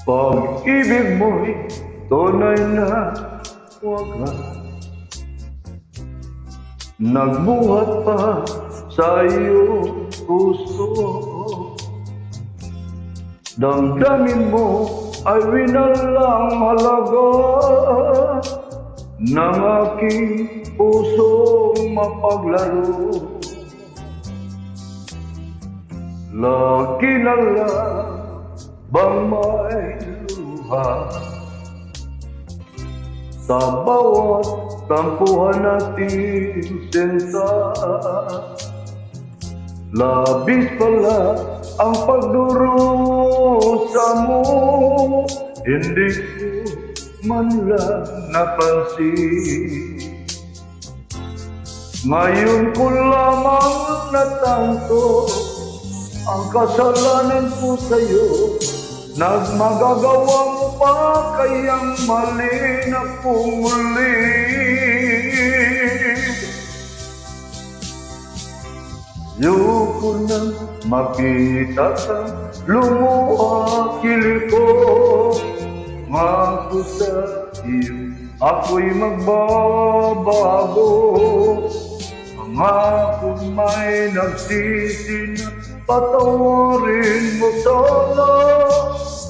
Pag-ibig mo'y tunay na wagas, nagbuhat pa sa iyong puso. Damdamin mo ay winalang halaga ng aking pusong mapaglaro. Lagi na lang bang may luha sa bawat tampuhan natin sinta? Labis pala ang pagdurusa mo, hindi ko man lang napansin. Ngayon ko lamang natanto ang kasalanan ko sa'yo. Nagmagagawa mo pa kayang mali na pumuli. Ayoko nang makita kang lumuha kilig ko. Ngako sa iyo, ako'y magbabago. Pangako may nagsisi na patawarin mo sana.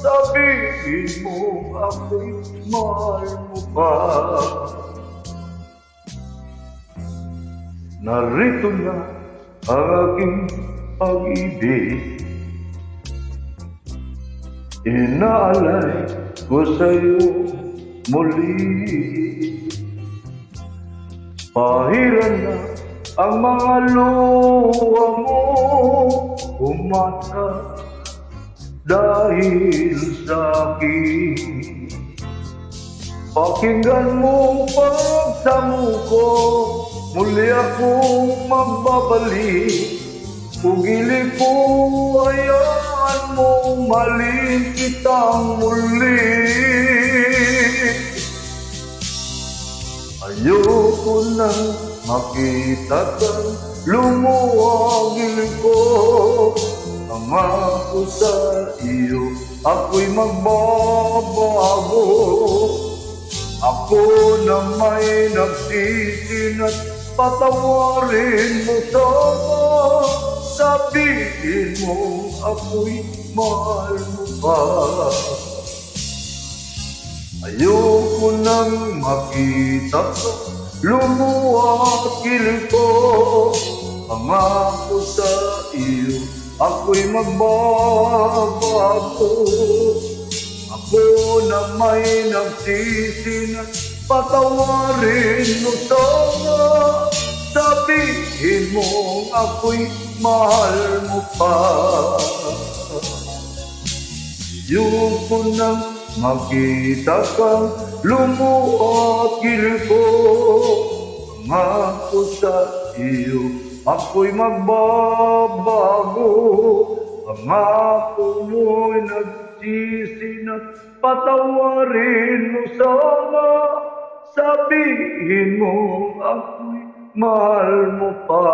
Sabihin mo ako'y mahal mo pa. Narito na ang aking pag-ibig, inaalay ko sa'yo muli. Pahiran na ang mga luha mo, umasa dahil sa'kin. Pakinggan mo pagsamuko, muli akong magbabalik. Pugili ko, hayaan mo mahalin kitang muli. Ayoko nang makita kang lumuhagil ko. Pangako sa iyo, ako'y magbabago. Ako na may nagsisi na't patawarin mo sana. Sabihin mo ako'y mahal mo pa. Ayoko nang makita ka lumuhagil ko. Pangako sa iyo, ako'y magbabago. Ako na may nagsisi na patawarin mo sana. Sabihin mo ako'y mahal mo pa. Ayoko nang makita kang lumuhagil ko. Pangako sa iyo, ako'y magbabago. Pangako mo'y nagsisi na patawarin mo sana. Sabihin mo ako'y mahal mo pa.